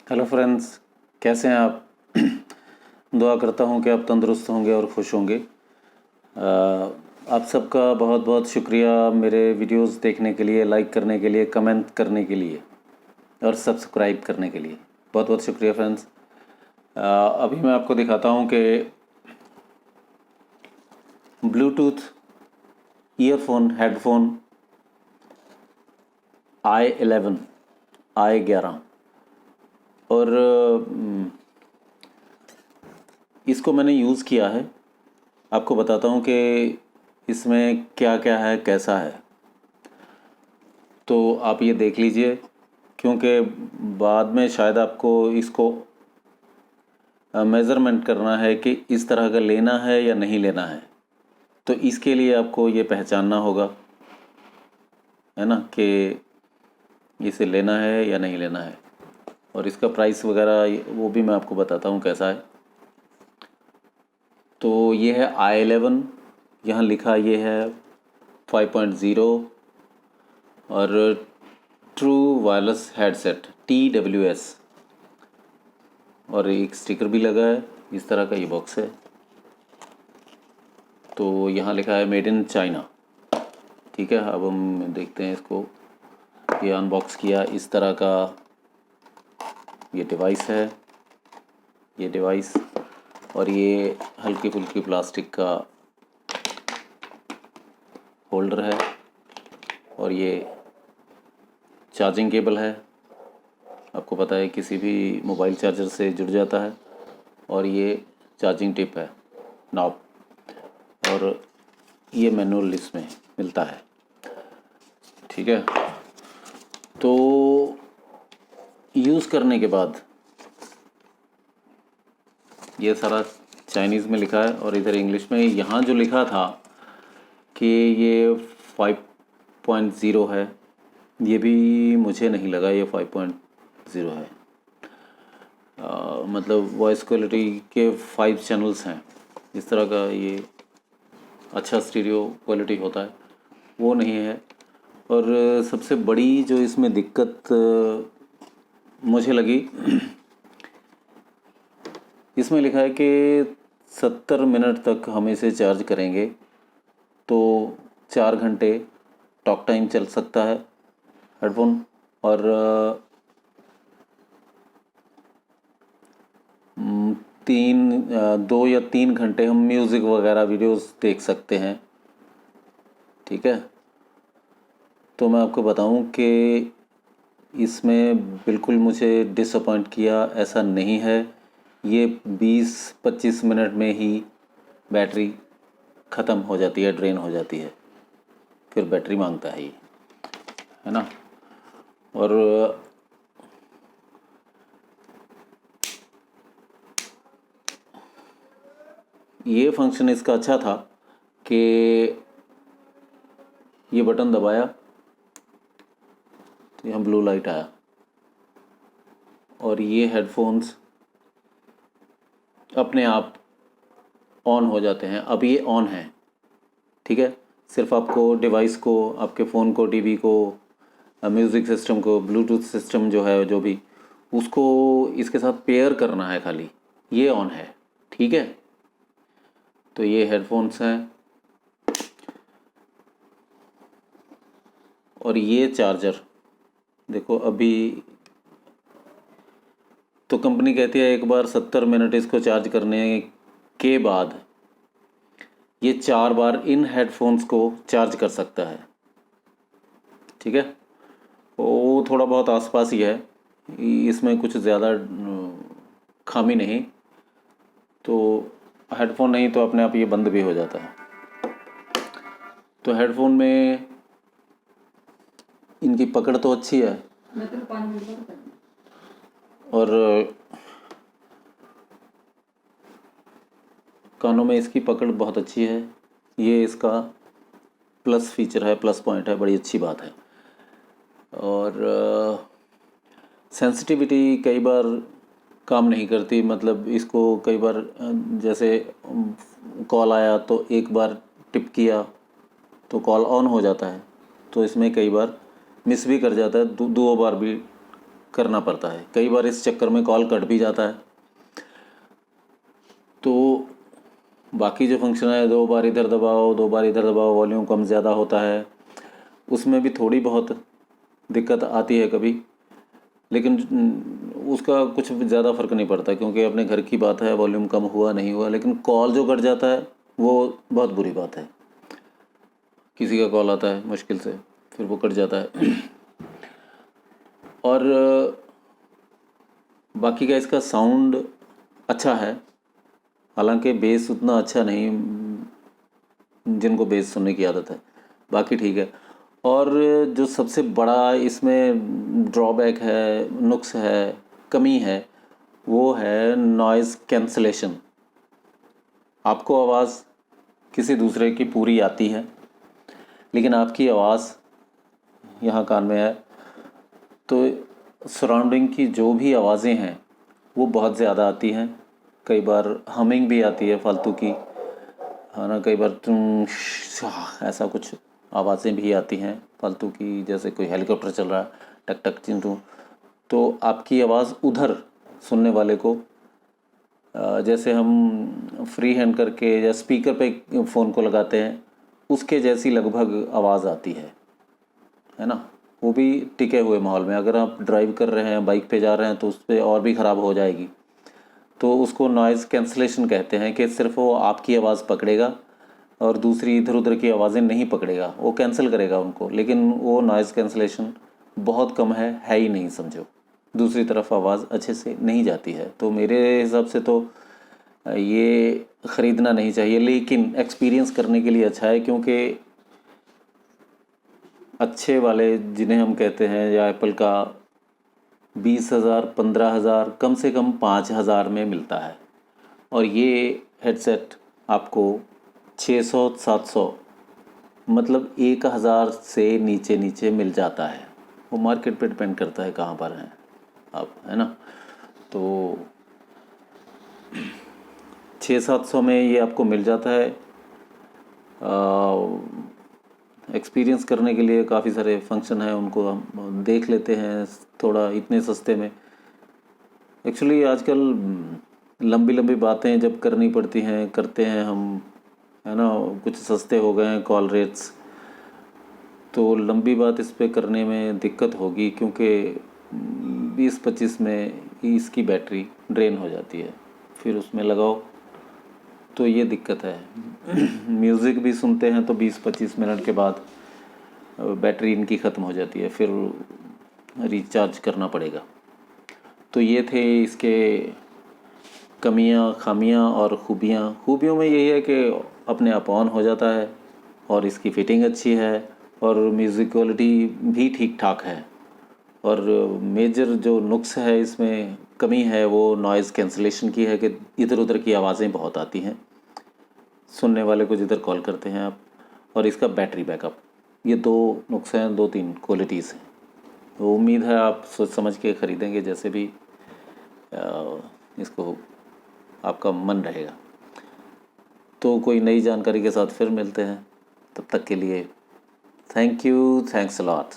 Hello friends, कैसे हैं आप? दुआ करता हूं कि आप तंदुरुस्त होंगे और खुश होंगे। आप सबका बहुत बहुत शुक्रिया मेरे वीडियोस देखने के लिए, लाइक करने के लिए, कमेंट करने के लिए और सब्सक्राइब करने के लिए। बहुत बहुत शुक्रिया फ्रेंड्स। अभी मैं आपको दिखाता हूं कि Bluetooth earphone headphone i11 i11 और इसको मैंने यूज़ किया है। आपको बताता हूँ कि इसमें क्या क्या है, कैसा है, तो आप ये देख लीजिए, क्योंकि बाद में शायद आपको इसको मेज़रमेंट करना है कि इस तरह का लेना है या नहीं लेना है। तो इसके लिए आपको ये पहचानना होगा, है ना, कि इसे लेना है या नहीं लेना है। और इसका प्राइस वगैरह वो भी मैं आपको बताता हूँ कैसा है। तो ये है i11, यहाँ लिखा ये है 5.0 और ट्रू वायरलेस हेडसेट TWS, और एक स्टिकर भी लगा है। इस तरह का ये बॉक्स है। तो यहाँ लिखा है मेड इन चाइना। ठीक है, अब हम देखते हैं इसको। ये अनबॉक्स किया, इस तरह का ये डिवाइस है, ये डिवाइस। और ये हल्की फुल्की प्लास्टिक का होल्डर है, और ये चार्जिंग केबल है। आपको पता है किसी भी मोबाइल चार्जर से जुड़ जाता है। और ये चार्जिंग टिप है, नॉब, और ये मैनुअल इसमें मिलता है। ठीक है, तो यूज़ करने के बाद ये सारा चाइनीज़ में लिखा है और इधर इंग्लिश में। यहाँ जो लिखा था कि ये 5.0 है, ये भी मुझे नहीं लगा ये 5.0 है। मतलब वॉइस क्वालिटी के 5 चैनल्स हैं, इस तरह का ये अच्छा स्टीरियो क्वालिटी होता है, वो नहीं है। और सबसे बड़ी जो इसमें दिक्कत मुझे लगी, इसमें लिखा है कि 70 मिनट तक हम इसे चार्ज करेंगे तो 4 घंटे टॉक टाइम चल सकता है हेडफोन। और 2 या 3 घंटे हम म्यूज़िक वगैरह वीडियोस देख सकते हैं। ठीक है, तो मैं आपको बताऊं कि इसमें बिल्कुल मुझे डिसअपॉइंट किया ऐसा नहीं है। ये 20-25 मिनट में ही बैटरी ख़त्म हो जाती है, ड्रेन हो जाती है, फिर बैटरी मांगता है ये, है ना। और ये फंक्शन इसका अच्छा था कि ये बटन दबाया तो यहाँ ब्लू लाइट आया और ये हेडफोन्स अपने आप ऑन हो जाते हैं। अब ये ऑन है, ठीक है। सिर्फ आपको डिवाइस को, आपके फ़ोन को, टीवी को, म्यूज़िक सिस्टम को, ब्लूटूथ सिस्टम जो है, जो भी, उसको इसके साथ पेयर करना है, खाली ये ऑन है। ठीक है, तो ये हेडफोन्स हैं और ये चार्जर देखो। अभी तो कंपनी कहती है एक बार 70 मिनट इसको चार्ज करने के बाद ये 4 बार इन हेडफोन्स को चार्ज कर सकता है। ठीक है, वो थोड़ा बहुत आसपास ही है, इसमें कुछ ज़्यादा खामी नहीं। तो हेडफोन नहीं तो अपने आप ये बंद भी हो जाता है। तो हेडफोन में इनकी पकड़ तो अच्छी है, और कानों में इसकी पकड़ बहुत अच्छी है। ये इसका प्लस फीचर है, प्लस पॉइंट है, बड़ी अच्छी बात है। और सेंसिटिविटी कई बार काम नहीं करती, मतलब इसको कई बार जैसे कॉल आया तो एक बार टिप किया तो कॉल ऑन हो जाता है, तो इसमें कई बार मिस भी कर जाता है, 2 बार भी करना पड़ता है। कई बार इस चक्कर में कॉल कट भी जाता है। तो बाकी जो फंक्शन है, 2 बार इधर दबाओ 2 बार इधर दबाओ, वॉल्यूम कम ज़्यादा होता है, उसमें भी थोड़ी बहुत दिक्कत आती है कभी, लेकिन उसका कुछ ज़्यादा फ़र्क नहीं पड़ता क्योंकि अपने घर की बात है, वॉल्यूम कम हुआ नहीं हुआ। लेकिन कॉल जो कट जाता है वो बहुत बुरी बात है। किसी का कॉल आता है मुश्किल से, फिर वो कट जाता है। और बाकी का इसका साउंड अच्छा है, हालांकि बेस उतना अच्छा नहीं, जिनको बेस सुनने की आदत है, बाकी ठीक है। और जो सबसे बड़ा इसमें ड्रॉबैक है, नुक्स है, कमी है, वो है नॉइज़ कैंसलेशन। आपको आवाज़ किसी दूसरे की पूरी आती है, लेकिन आपकी आवाज़ यहाँ कान में है, तो सराउंडिंग की जो भी आवाज़ें हैं वो बहुत ज़्यादा आती हैं। कई बार हमिंग भी आती है फालतू की, है ना, कई बार ऐसा कुछ आवाज़ें भी आती हैं फालतू की, जैसे कोई हेलीकॉप्टर चल रहा है, टक टक चिंटू। तो आपकी आवाज़ उधर सुनने वाले को, जैसे हम फ्री हैंड करके या स्पीकर पे फ़ोन को लगाते हैं, उसके जैसी लगभग आवाज़ आती है ना। वो भी टिके हुए माहौल में। अगर आप ड्राइव कर रहे हैं, बाइक पे जा रहे हैं, तो उस पर और भी ख़राब हो जाएगी। तो उसको नॉइज़ कैंसलेशन कहते हैं कि सिर्फ वो आपकी आवाज़ पकड़ेगा और दूसरी इधर उधर की आवाज़ें नहीं पकड़ेगा, वो कैंसिल करेगा उनको। लेकिन वो नॉइज़ कैंसलेशन बहुत कम है ही नहीं, समझो। दूसरी तरफ आवाज़ अच्छे से नहीं जाती है। तो मेरे हिसाब से तो ये ख़रीदना नहीं चाहिए, लेकिन एक्सपीरियंस करने के लिए अच्छा है, क्योंकि अच्छे वाले जिन्हें हम कहते हैं, या एप्पल का 20,000 15,000 कम से कम 5,000 में मिलता है। और ये हेडसेट आपको 600-700 मतलब 1,000 से नीचे नीचे मिल जाता है। वो मार्केट पे डिपेंड करता है कहाँ पर हैं आप, है ना। तो 600-700 में ये आपको मिल जाता है। एक्सपीरियंस करने के लिए काफ़ी सारे फंक्शन हैं, उनको हम देख लेते हैं थोड़ा इतने सस्ते में। एक्चुअली आजकल लंबी लंबी बातें जब करनी पड़ती हैं, करते हैं हम, है ना, कुछ सस्ते हो गए हैं कॉल रेट्स, तो लंबी बात इस पे करने में दिक्कत होगी, क्योंकि 20-25 में इसकी बैटरी ड्रेन हो जाती है, फिर उसमें लगाओ तो ये दिक्कत है। म्यूज़िक भी सुनते हैं तो 20-25 मिनट के बाद बैटरी इनकी ख़त्म हो जाती है, फिर रिचार्ज करना पड़ेगा। तो ये थे इसके कमियां, खामियां और खूबियां। खूबियों में यही है कि अपने आप ऑन हो जाता है, और इसकी फ़िटिंग अच्छी है, और म्यूज़िक क्वालिटी भी ठीक ठाक है। और मेजर जो नुक्स है इसमें, कमी है, वो नॉइज़ कैंसलेशन की है कि इधर उधर की आवाज़ें बहुत आती हैं सुनने वाले को जिधर कॉल करते हैं आप। और इसका बैटरी बैकअप, ये 2 नुक्स हैं, 2-3 क्वालिटीज़ हैं। तो उम्मीद है आप सोच समझ के ख़रीदेंगे, जैसे भी इसको आपका मन रहेगा। तो कोई नई जानकारी के साथ फिर मिलते हैं, तब तक के लिए thank you, thanks a lot.